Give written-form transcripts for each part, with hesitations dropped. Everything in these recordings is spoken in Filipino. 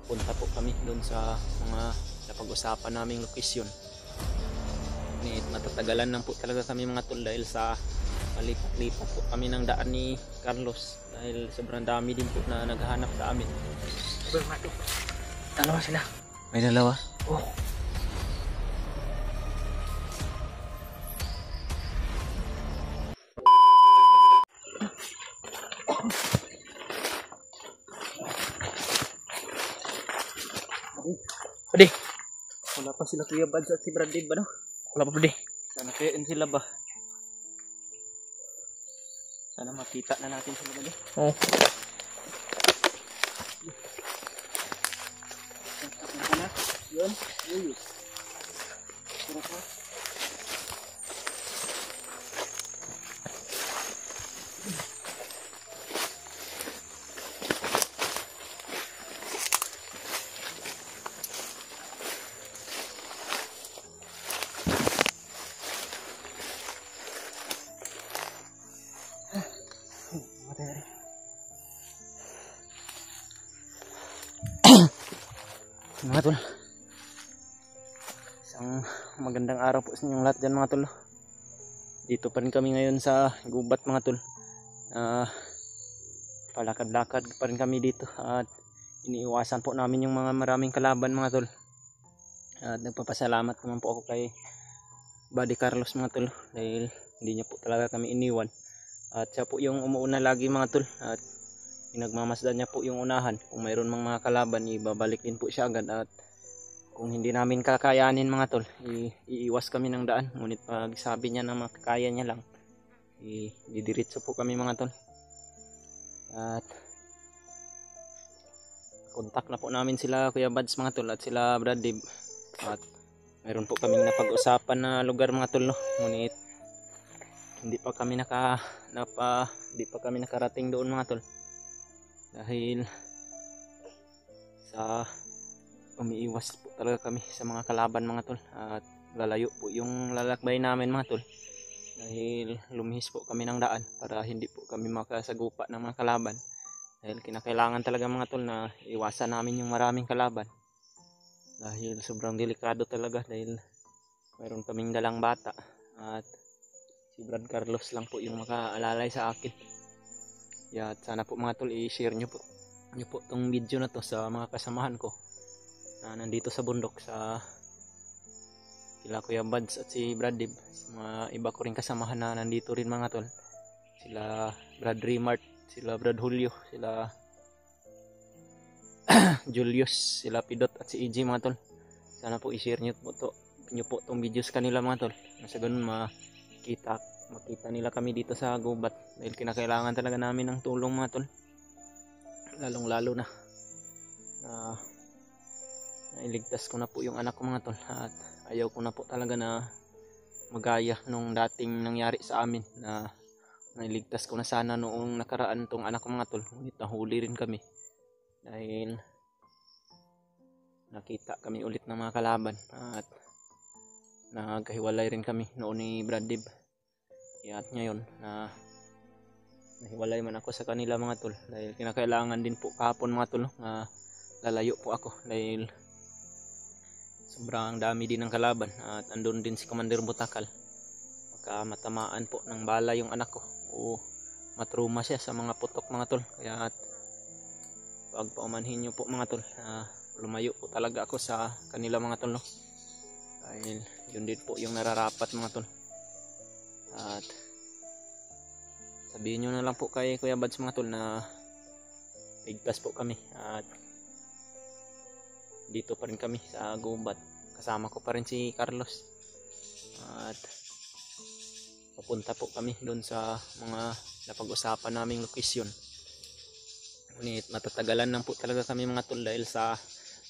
papunta po kami doon sa mga napag-usapan naming lokasyon. Ngunit matatagalan lang po talaga kami mga tol dahil sa palipat-lipat po kami ng daan ni Carlos dahil sobrang dami din po na naghahanap sa amin. Dalawa sila. May dalawa? Oh. Pwede. Wala pa sila Kuya Bads at si Brad Dave ba no? Wala pa pwede. Sana kayain sila ba? Sana makita na natin sila ba? Oh. Yun. Yun. Sarap ha? Mga tol. Isang magandang araw po sa inyong lahat dyan mga tol. Dito pa rin kami ngayon sa gubat mga tol. Palakad-lakad pa rin kami dito at iniiwasan po namin yung mga maraming kalaban mga tol. At nagpapasalamat naman po ako kay Buddy Carlos mga tol dahil hindi niya po talaga kami iniwan. At siya po yung umuuna lagi mga tol at pinagmamasdan niya po yung unahan. Kung mayroon mga kalaban, ibabalik din po siya agad. At kung hindi namin kakayanin mga tol, iiwas kami ng daan. Ngunit pag sabi niya na makakaya niya lang, didiritso po kami mga tol. At kontak na po namin sila Kuya Bads mga tol at sila Brad Dave. At mayroon po kaming napag-usapan na lugar mga tol no. Ngunit hindi pa kami nakarating doon mga tol. Dahil sa umiiwas po talaga kami sa mga kalaban mga tol at lalayo po yung lalakbay namin mga tol dahil lumihis po kami ng daan para hindi po kami makasagupa ng mga kalaban dahil kinakailangan talaga mga tol na iwasan namin yung maraming kalaban dahil sobrang delikado talaga dahil mayroon kaming dalang bata at si Brad Carlos lang po yung makaalalay sa akin. At sana po mga tol i-share nyo po tong video na to sa mga kasamahan ko na nandito sa bundok sa sila Kuya Bads at si Brad Dave. Mga iba ko rin kasamahan na nandito rin mga tol. Sila Brad Remart, sila Brad Julio, sila Julius, sila Pidot at si EJ mga tol. Sana po i-share nyo po tong video sa kanila mga tol. Nasa ganun makita nila kami dito sa gubat dahil kinakailangan talaga namin ng tulong mga tol, lalong lalo na nailigtas ko na po yung anak ko mga tol at ayaw ko na po talaga na magaya nung dating nangyari sa amin na nailigtas ko na sana noong nakaraan tong anak ko mga tol, ngunit nahuli rin kami dahil nakita kami ulit ng mga kalaban at nagkahiwalay rin kami noon ni Brad Dave. At ngayon nahiwalay man ako sa kanila mga tol dahil kinakailangan din po kahapon mga tol na lalayo po ako dahil sobrang dami din ng kalaban at andun din si Commander Butakal. Baka matamaan po ng bala yung anak ko o matruma siya sa mga putok mga tol. Kaya at pag paumanhin nyo po mga tol, lumayo po talaga ako sa kanila mga tol no? Dahil yun din po yung nararapat mga tol. At sabihin nyo na lang po kay Kuya Bads mga tol na ligtas po kami at dito pa rin kami sa gubat. Kasama ko pa rin si Carlos at papunta po kami doon sa mga napag-usapan naming lokasyon. Ngunit matatagalan lang po talaga kami mga tol dahil sa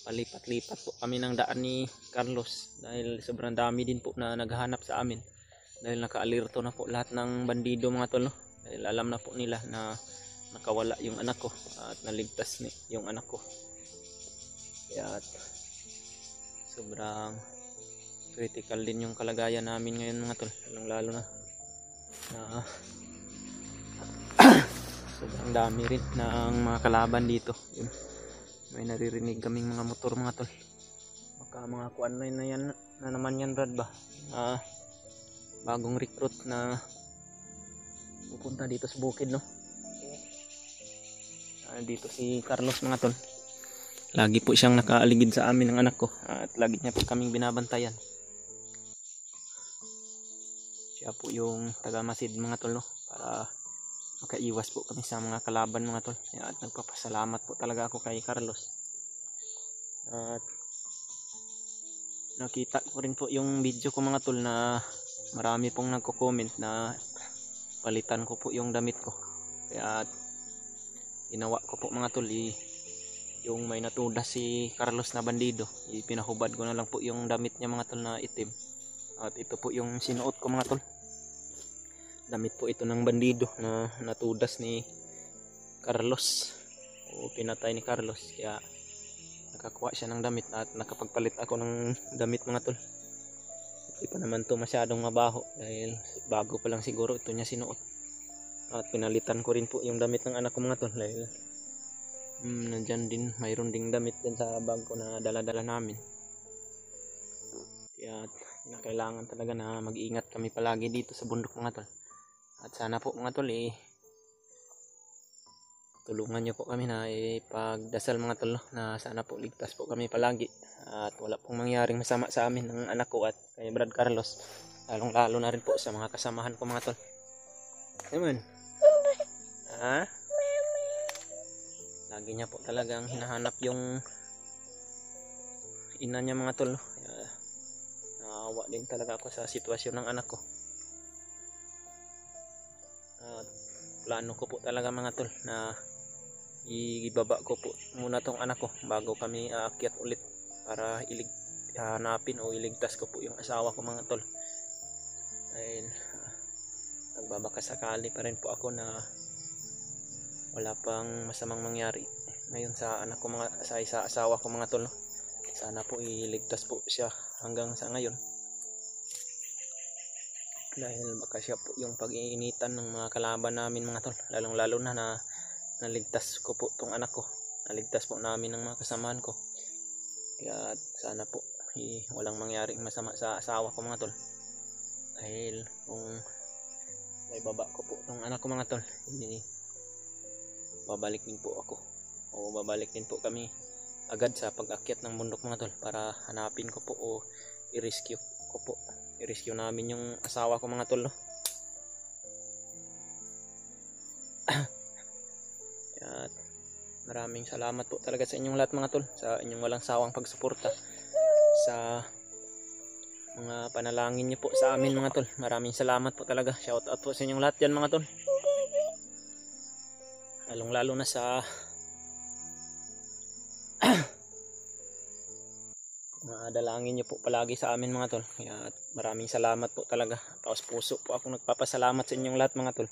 palipat-lipat po kami ng daan ni Carlos dahil sobrang dami din po na naghahanap sa amin. Dahil naka-alerto na po lahat ng bandido mga tol no? Dahil alam na po nila na nakawala yung anak ko at naligtas yung anak ko. Kaya sobrang critical din yung kalagayan namin ngayon mga tol, lalo na sobrang dami rin ng mga kalaban dito. May naririnig kaming mga motor mga tol. Baka mga kuan na yan na naman yan Brad ba? Bagong recruit na pupunta dito sa bukid no. Dito si Carlos mga tol. Lagi po siyang nakaaligid sa amin ng anak ko at lagi niya po kaming binabantayan. Siya po yung taga-masid mga tol no, para makaiwas po kami sa mga kalaban mga tol. At nagpapasalamat po talaga ako kay Carlos. At nakita ko rin po yung video ko mga tol na marami pong nagko-comment na palitan ko po yung damit ko. Kaya ginawa ko po mga tol, yung may natudas si Carlos na bandido, pinahubad ko na lang po yung damit niya mga tol na itim. At ito po yung sinuot ko mga tol. Damit po ito ng bandido na natudas ni Carlos o pinatay ni Carlos. Kaya nakakuha siya ng damit at nakapagpalit ako ng damit mga tol. Hindi pa naman to masyadong mabaho dahil bago pa lang siguro ito niya sinuot. At pinalitan ko rin po yung damit ng anak ko mga tol dahil nandyan din, mayroon ding damit din sa bag ko na dala-dala namin. Kaya kailangan talaga na mag-ingat kami palagi dito sa bundok mga tol. At sana po mga tol tulungan nyo po kami na ipagdasal mga tol na sana po ligtas po kami palagi at wala pong mangyaring masama sa amin ng anak ko at kay Brad Carlos, lalong lalo na rin po sa mga kasamahan ko mga tol. Amen. Lagi niya po talagang hinahanap yung ina niya mga tol. Naawa din talaga ako sa sitwasyon ng anak ko. At plano ko po talaga mga tol na ibaba ko po muna tong anak ko bago kami aakyat ulit para hanapin o iligtas ko po yung asawa ko mga tol. Dahil nagbabaka sakali pa rin po ako na wala pang masamang mangyari ngayon sa anak ko sa asawa ko mga tol. Sana po iligtas po siya hanggang sa ngayon. Dahil baka siya po yung pag-iinitan ng mga kalaban namin mga tol. Lalong lalo na naligtas ko po tong anak ko. Naligtas po namin ng mga kasamahan ko. Kaya sana po walang mangyaring masama sa asawa ko mga tol. Dahil kung may baba ko po tong anak ko mga tol, babalik din po ako o babalik din po kami agad sa pag-akyat ng bundok mga tol para hanapin ko po o i-rescue ko po. I-rescue namin yung asawa ko mga tol no? At maraming salamat po talaga sa inyong lahat mga tol, sa inyong walang sawang pagsuporta, sa mga panalangin niyo po sa amin mga tol. Maraming salamat po talaga. Shout out po sa inyong lahat dyan mga tol. Lalong lalo na sa dalangin nyo po palagi sa amin mga tol. At maraming salamat po talaga. Taos puso po ako nagpapasalamat sa inyong lahat mga tol.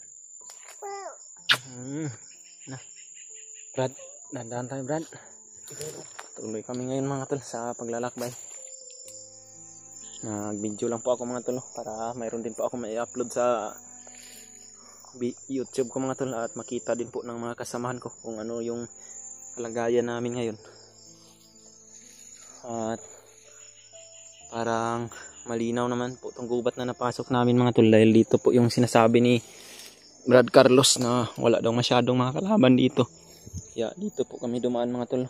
Brad, dandahan tayo Brad. Tuloy kami ngayon mga tol sa paglalakbay. Nag-video lang po ako mga tol para mayroon din po ako mai-upload sa YouTube ko mga tol at makita din po ng mga kasamahan ko kung ano yung kalagayan namin ngayon. At parang malinaw naman po itong gubat na napasok namin mga tol dahil dito po yung sinasabi ni Brad Carlos na wala daw masyadong mga kalaban dito. Kaya dito po kami dumaan mga tol.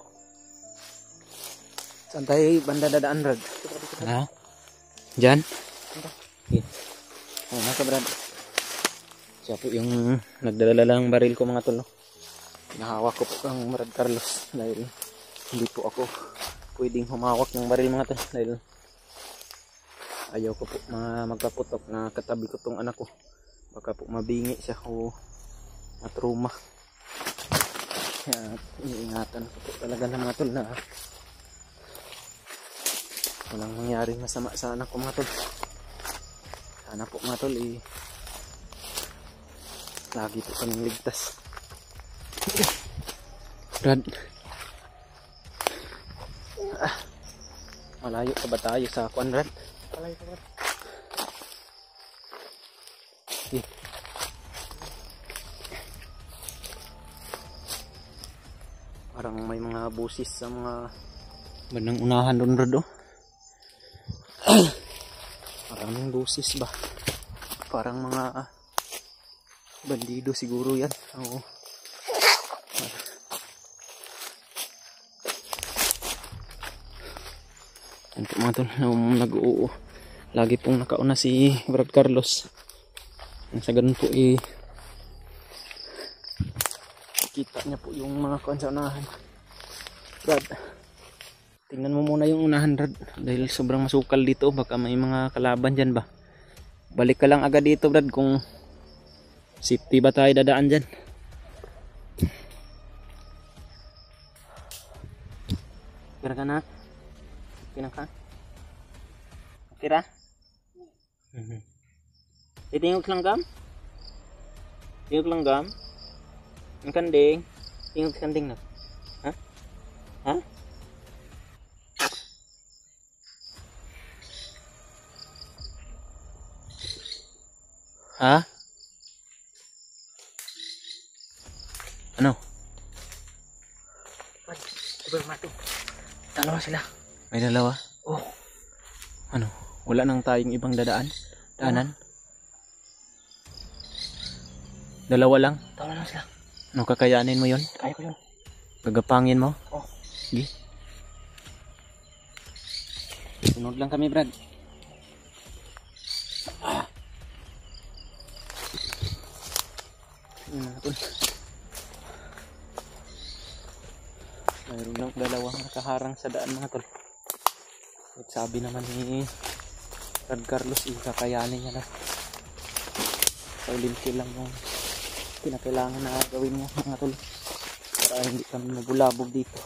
Saan tayo banda dadaan Brad? Diyan? Okay. Nasa Brad. Siya po yung nagdala lang baril ko mga tol. Nahawak ko po ang Brad Carlos dahil hindi po ako pwedeng humawak ng baril mga tol dahil ayaw ko po magpaputok na katabi ko tong anak ko. Baka po mabingi siya o matruma. Kaya iniingatan ko po talaga ng mga tol na walang mangyaring masama sa anak ko mga tol. Sana po mga tol lagi po kaming ligtas. Brad, malayo pa ba tayo sa kuan Brad? Malayo pa Brad. Okay. Parang may mga busis sa mga bandang unahan doon Brad, oh. Maraming busis ba? Parang mga bandido siguro yan. Oo. Ito mga tol, nag-uo. Lagi pong nakauna si Brad Carlos. Sa ganun po kita niya po yung mga kuwan sa unahan. Brad, tingnan mo muna yung unahan Brad, dahil sobrang masukal dito. Baka may mga kalaban dyan ba. Balik ka lang agad dito Brad kung safety ba tayo dadaan dyan. Kira ka na? Kira ka? Kira? Tingog lang gam? Tingog lang gam? Ang kanding? Tingog kanding na? Ha? Ha? Ha? Ano? Sobrang mato. Dalawa sila. May dalawa? Oh. Ano? Wala nang tayong ibang daanan? Dalawa lang? Dalawa lang sila. Ano, kakayanin mo yun? Kaya ko yun. Gagapangin mo? Oh. Sige. Sunod lang kami Brad. Mayroon lang dalawang nakaharang sa daan mga tol. At sabi naman ni Brad Carlos, kakayanin niya na. Silent kill lang yung pinakailangan na gawin mo mga tol, para hindi kami mabulabog dito.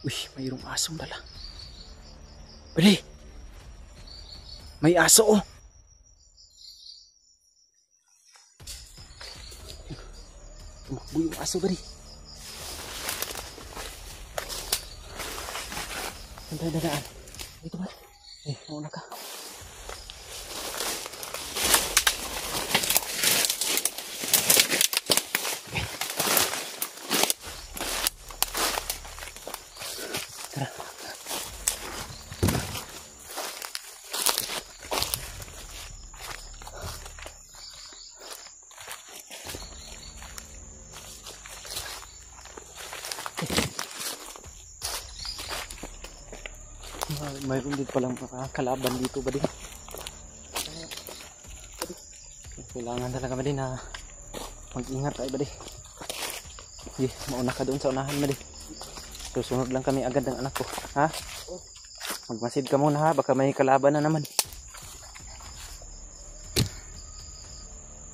Uy, mayroong asong dala. Bali! May aso oh! Tumakbo yung aso bali. Saan tayo dadaan? Dito ba? Mauna ka. Mayroon din palang kalaban dito ba din? Kailangan talaga ba din na mag-ingat tayo ba din? Mauna ka doon sa unahan ba din? Susunod lang kami agad ng anak ko. Ha? Magmasid ka muna ha, baka may kalaban na naman.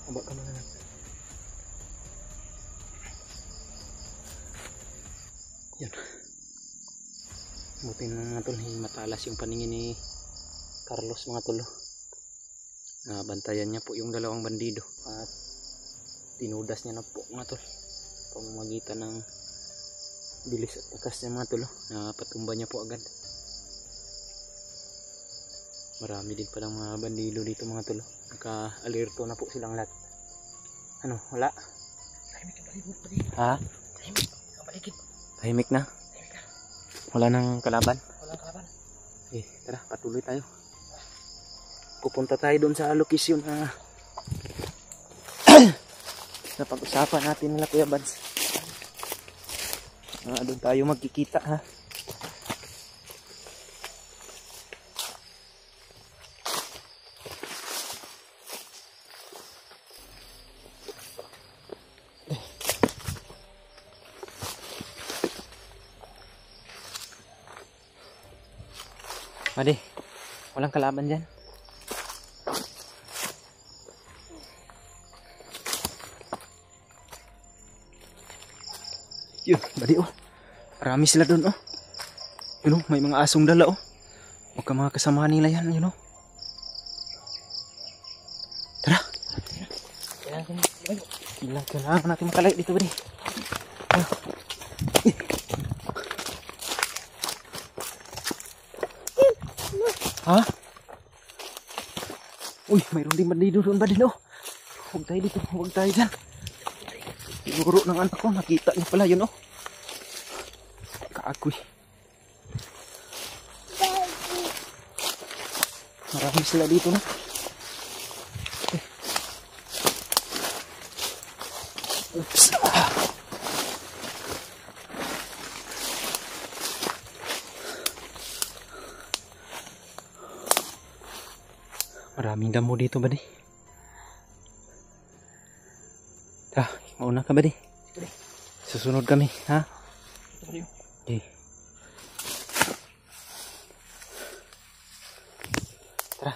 Aba ka muna na. Yan. Buti na mga tol, matalas yung paningin ni Carlos mga tol. Bantayan niya po yung dalawang bandido at tinudas niya na po mga tol. Pamamagitan ng bilis at takas niya mga tol, napatumba niya po agad. Marami din palang mga bandido dito mga tol. Naka-alerto na po silang lahat. Ano, wala? Tahimik na paligid. Ha? Tahimik na paligid. Tahimik na? Wala nang kalaban? Walang kalaban. Tara, patuloy tayo. Pupunta tayo doon sa lokasyon na pag-usapan natin nila Kuya Bads. Doon tayo magkikita ha. Pwede, walang kalaban dyan. Yun, badi oh. Marami sila doon oh. Yun oh, may mga asong dala oh. Huwag mga kasama nila yan, yun oh. Tara. Kailangan natin makalayo dito badi. Ha? Uy, mayroon din bandido doon badi oh. Huwag tayo dito, huwag tayo dyan. Siguro ng anak ko, nakita niya pala yun oh. Kaagoy. Marami sila dito na. Oops. Maraming damo dito ba di? Mauna ka ba di? Susunod kami, ha? Okay. Tara.